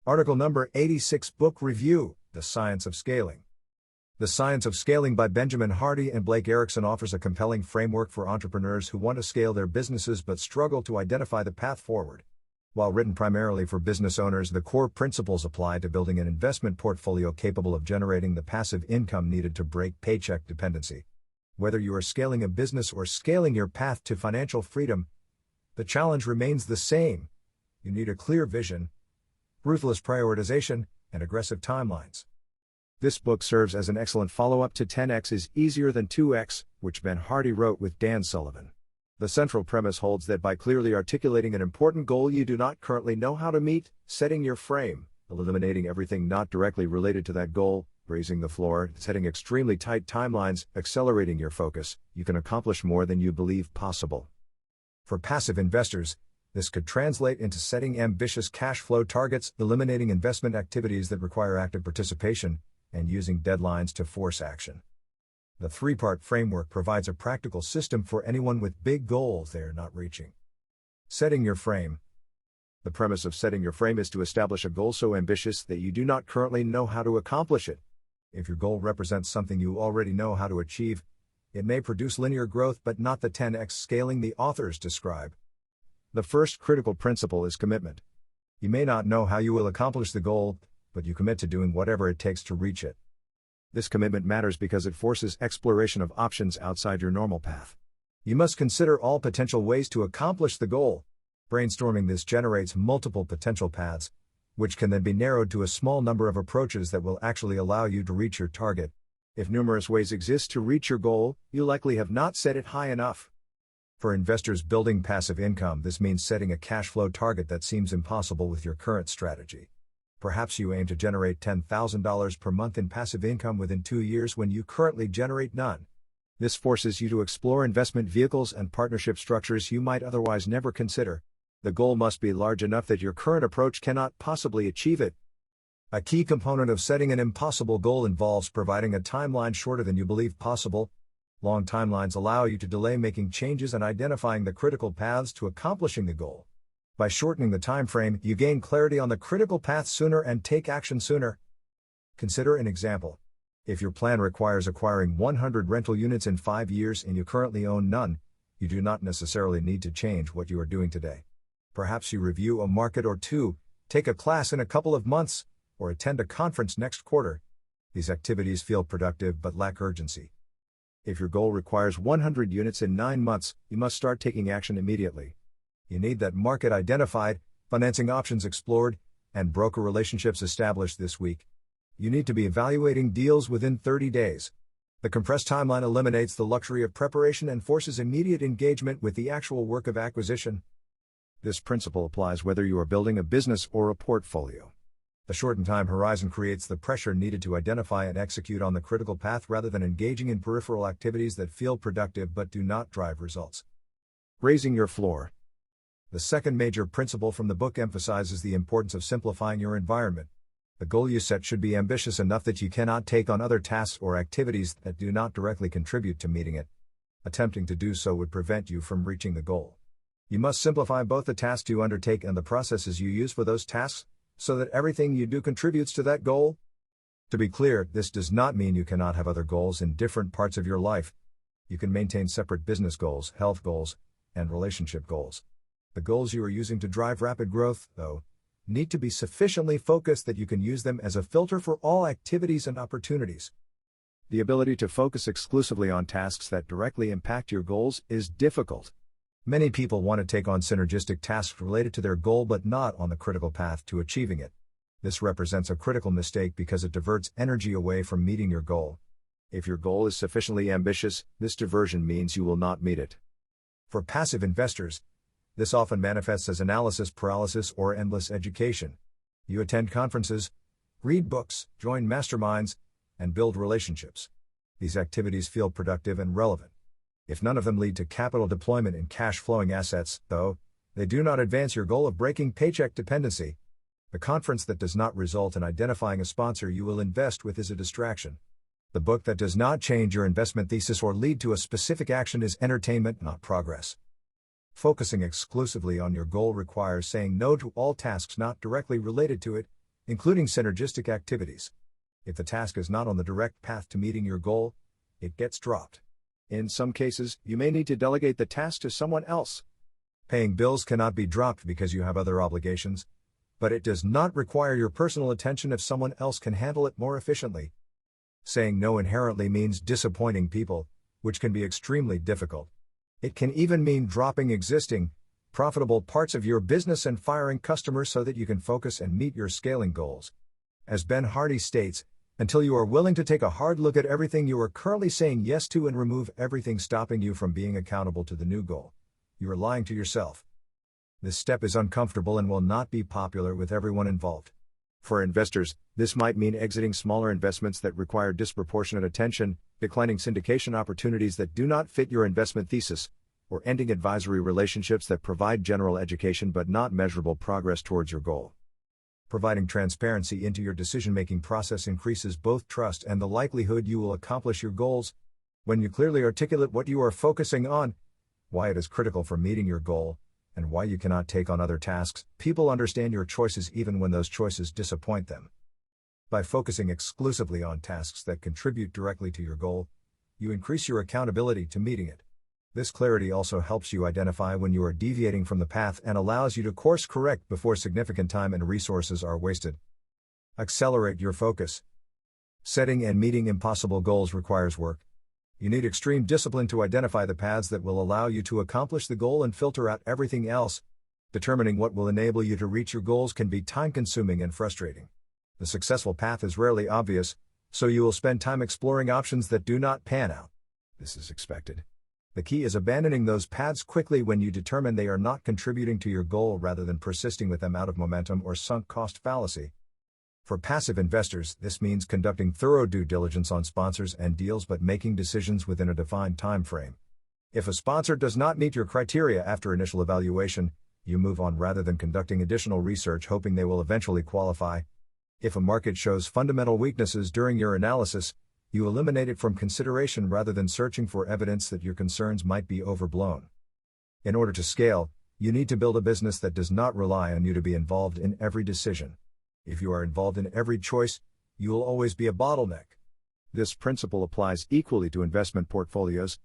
Article number 86 Book Review, The Science of Scaling. The Science of Scaling by Benjamin Hardy and Blake Erickson offers a compelling framework for entrepreneurs who want to scale their businesses but struggle to identify the path forward. While written primarily for business owners, the core principles apply to building an investment portfolio capable of generating the passive income needed to break paycheck dependency. Whether you are scaling a business or scaling your path to financial freedom, the challenge remains the same. You need a clear vision, ruthless prioritization, and aggressive timelines. This book serves as an excellent follow-up to 10x is Easier Than 2x, which Ben Hardy wrote with Dan Sullivan. The central premise holds that by clearly articulating an important goal you do not currently know how to meet, setting your frame, eliminating everything not directly related to that goal, raising the floor, setting extremely tight timelines, accelerating your focus, you can accomplish more than you believe possible. For passive investors, this could translate into setting ambitious cash flow targets, eliminating investment activities that require active participation, and using deadlines to force action. The three-part framework provides a practical system for anyone with big goals they are not reaching. Setting your frame. The premise of setting your frame is to establish a goal so ambitious that you do not currently know how to accomplish it. If your goal represents something you already know how to achieve, it may produce linear growth but not the 10x scaling the authors describe. The first critical principle is commitment. You may not know how you will accomplish the goal, but you commit to doing whatever it takes to reach it. This commitment matters because it forces exploration of options outside your normal path. You must consider all potential ways to accomplish the goal. Brainstorming this generates multiple potential paths, which can then be narrowed to a small number of approaches that will actually allow you to reach your target. If numerous ways exist to reach your goal, you likely have not set it high enough. For investors building passive income, this means setting a cash flow target that seems impossible with your current strategy. Perhaps you aim to generate $10,000 per month in passive income within 2 years when you currently generate none. This forces you to explore investment vehicles and partnership structures you might otherwise never consider. The goal must be large enough that your current approach cannot possibly achieve it. A key component of setting an impossible goal involves providing a timeline shorter than you believe possible. Long timelines allow you to delay making changes and identifying the critical paths to accomplishing the goal. By shortening the time frame, you gain clarity on the critical path sooner and take action sooner. Consider an example. If your plan requires acquiring 100 rental units in 5 years and you currently own none, you do not necessarily need to change what you are doing today. Perhaps you review a market or two, take a class in a couple of months, or attend a conference next quarter. These activities feel productive but lack urgency. If your goal requires 100 units in 9 months, you must start taking action immediately. You need that market identified, financing options explored, and broker relationships established this week. You need to be evaluating deals within 30 days. The compressed timeline eliminates the luxury of preparation and forces immediate engagement with the actual work of acquisition. This principle applies whether you are building a business or a portfolio. The shortened time horizon creates the pressure needed to identify and execute on the critical path rather than engaging in peripheral activities that feel productive but do not drive results. Raising your floor. The second major principle from the book emphasizes the importance of simplifying your environment. The goal you set should be ambitious enough that you cannot take on other tasks or activities that do not directly contribute to meeting it. Attempting to do so would prevent you from reaching the goal. You must simplify both the tasks you undertake and the processes you use for those tasks, so that everything you do contributes to that goal. To be clear, this does not mean you cannot have other goals in different parts of your life. You can maintain separate business goals, health goals, and relationship goals. The goals you are using to drive rapid growth, though, need to be sufficiently focused that you can use them as a filter for all activities and opportunities. The ability to focus exclusively on tasks that directly impact your goals is difficult. Many people want to take on synergistic tasks related to their goal but not on the critical path to achieving it. This represents a critical mistake because it diverts energy away from meeting your goal. If your goal is sufficiently ambitious, this diversion means you will not meet it. For passive investors, this often manifests as analysis paralysis or endless education. You attend conferences, read books, join masterminds, and build relationships. These activities feel productive and relevant. If none of them lead to capital deployment in cash-flowing assets, though, they do not advance your goal of breaking paycheck dependency. The conference that does not result in identifying a sponsor you will invest with is a distraction. The book that does not change your investment thesis or lead to a specific action is entertainment, not progress. Focusing exclusively on your goal requires saying no to all tasks not directly related to it, including synergistic activities. If the task is not on the direct path to meeting your goal, it gets dropped. In some cases, you may need to delegate the task to someone else. Paying bills cannot be dropped because you have other obligations, but it does not require your personal attention if someone else can handle it more efficiently. Saying no inherently means disappointing people, which can be extremely difficult. It can even mean dropping existing, profitable parts of your business and firing customers so that you can focus and meet your scaling goals. As Ben Hardy states, until you are willing to take a hard look at everything you are currently saying yes to and remove everything stopping you from being accountable to the new goal, you are lying to yourself. This step is uncomfortable and will not be popular with everyone involved. For investors, this might mean exiting smaller investments that require disproportionate attention, declining syndication opportunities that do not fit your investment thesis, or ending advisory relationships that provide general education but not measurable progress towards your goal. Providing transparency into your decision-making process increases both trust and the likelihood you will accomplish your goals. When you clearly articulate what you are focusing on, why it is critical for meeting your goal, and why you cannot take on other tasks, people understand your choices even when those choices disappoint them. By focusing exclusively on tasks that contribute directly to your goal, you increase your accountability to meeting it. This clarity also helps you identify when you are deviating from the path and allows you to course correct before significant time and resources are wasted. Accelerate your focus. Setting and meeting impossible goals requires work. You need extreme discipline to identify the paths that will allow you to accomplish the goal and filter out everything else. Determining what will enable you to reach your goals can be time-consuming and frustrating. The successful path is rarely obvious, so you will spend time exploring options that do not pan out. This is expected. The key is abandoning those paths quickly when you determine they are not contributing to your goal rather than persisting with them out of momentum or sunk cost fallacy. For passive investors, this means conducting thorough due diligence on sponsors and deals but making decisions within a defined time frame. If a sponsor does not meet your criteria after initial evaluation, you move on rather than conducting additional research hoping they will eventually qualify. If a market shows fundamental weaknesses during your analysis, you eliminate it from consideration rather than searching for evidence that your concerns might be overblown. In order to scale, you need to build a business that does not rely on you to be involved in every decision. If you are involved in every choice, you will always be a bottleneck. This principle applies equally to investment portfolios.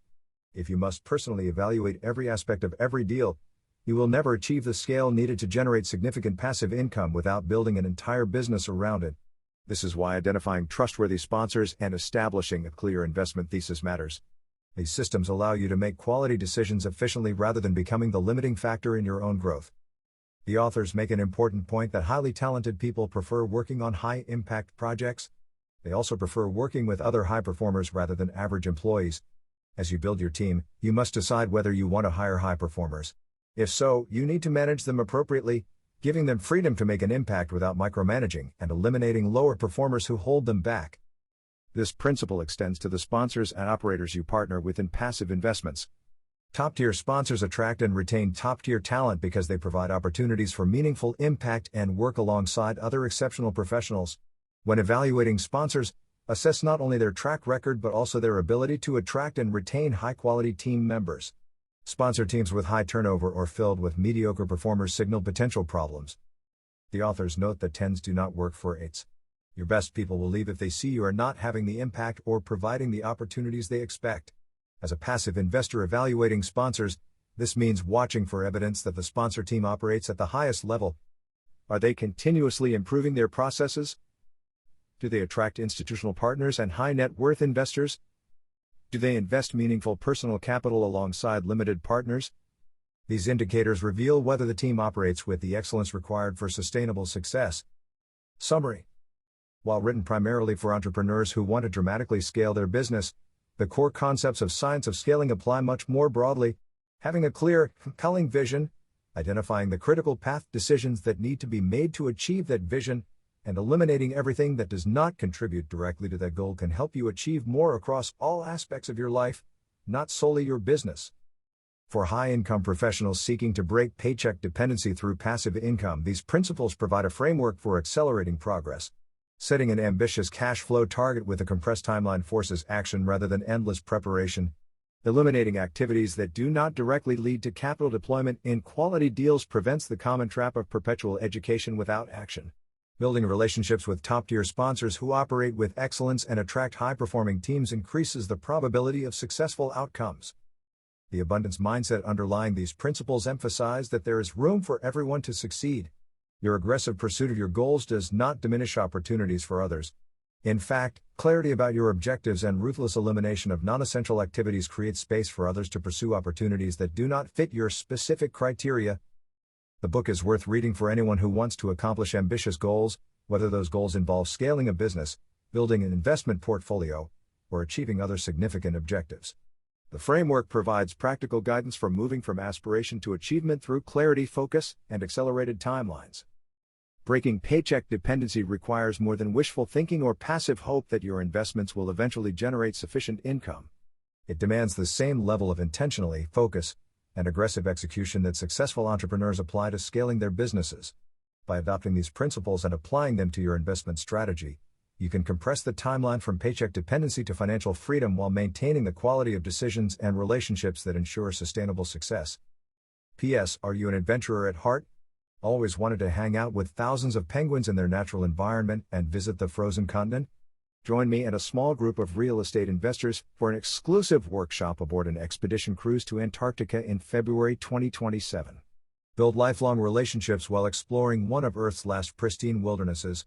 If you must personally evaluate every aspect of every deal, you will never achieve the scale needed to generate significant passive income without building an entire business around it. This is why identifying trustworthy sponsors and establishing a clear investment thesis matters. These systems allow you to make quality decisions efficiently rather than becoming the limiting factor in your own growth. The authors make an important point that highly talented people prefer working on high-impact projects. They also prefer working with other high performers rather than average employees. As you build your team, you must decide whether you want to hire high performers. If so, you need to manage them appropriately, giving them freedom to make an impact without micromanaging and eliminating lower performers who hold them back. This principle extends to the sponsors and operators you partner with in passive investments. Top-tier sponsors attract and retain top-tier talent because they provide opportunities for meaningful impact and work alongside other exceptional professionals. When evaluating sponsors, assess not only their track record but also their ability to attract and retain high-quality team members. Sponsor teams with high turnover or filled with mediocre performers signal potential problems. The authors note that 10s do not work for 8s. Your best people will leave if they see you are not having the impact or providing the opportunities they expect. As a passive investor evaluating sponsors, this means watching for evidence that the sponsor team operates at the highest level. Are they continuously improving their processes? Do they attract institutional partners and high net worth investors? Do they invest meaningful personal capital alongside limited partners? These indicators reveal whether the team operates with the excellence required for sustainable success. Summary. While written primarily for entrepreneurs who want to dramatically scale their business, the core concepts of Science of Scaling apply much more broadly. Having a clear, compelling vision, identifying the critical path decisions that need to be made to achieve that vision, and eliminating everything that does not contribute directly to that goal can help you achieve more across all aspects of your life, not solely your business. For high-income professionals seeking to break paycheck dependency through passive income, these principles provide a framework for accelerating progress. Setting an ambitious cash flow target with a compressed timeline forces action rather than endless preparation. Eliminating activities that do not directly lead to capital deployment in quality deals prevents the common trap of perpetual education without action. Building relationships with top-tier sponsors who operate with excellence and attract high-performing teams increases the probability of successful outcomes. The abundance mindset underlying these principles emphasize that there is room for everyone to succeed. Your aggressive pursuit of your goals does not diminish opportunities for others. In fact, clarity about your objectives and ruthless elimination of non-essential activities create space for others to pursue opportunities that do not fit your specific criteria. The book is worth reading for anyone who wants to accomplish ambitious goals, whether those goals involve scaling a business, building an investment portfolio, or achieving other significant objectives. The framework provides practical guidance for moving from aspiration to achievement through clarity, focus, and accelerated timelines. Breaking paycheck dependency requires more than wishful thinking or passive hope that your investments will eventually generate sufficient income. It demands the same level of intentionally focus and aggressive execution that successful entrepreneurs apply to scaling their businesses. By adopting these principles and applying them to your investment strategy, you can compress the timeline from paycheck dependency to financial freedom while maintaining the quality of decisions and relationships that ensure sustainable success. P.S. Are you an adventurer at heart? Always wanted to hang out with thousands of penguins in their natural environment and visit the frozen continent? Join me and a small group of real estate investors for an exclusive workshop aboard an expedition cruise to Antarctica in February 2027. Build lifelong relationships while exploring one of Earth's last pristine wildernesses.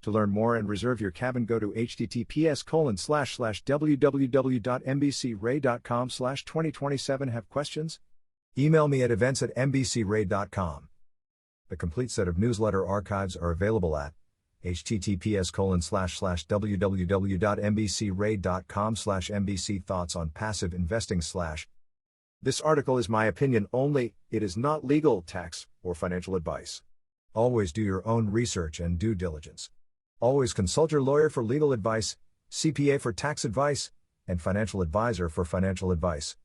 To learn more and reserve your cabin, go to https://www.mbcray.com/2027. Have questions? Email me at events@mbcray.com. The complete set of newsletter archives are available at https://www.mbcray.com/mbc thoughts on passive investing/. This article is my opinion only, it is not legal, tax, or financial advice. Always do your own research and due diligence. Always consult your lawyer for legal advice, CPA for tax advice, and financial advisor for financial advice.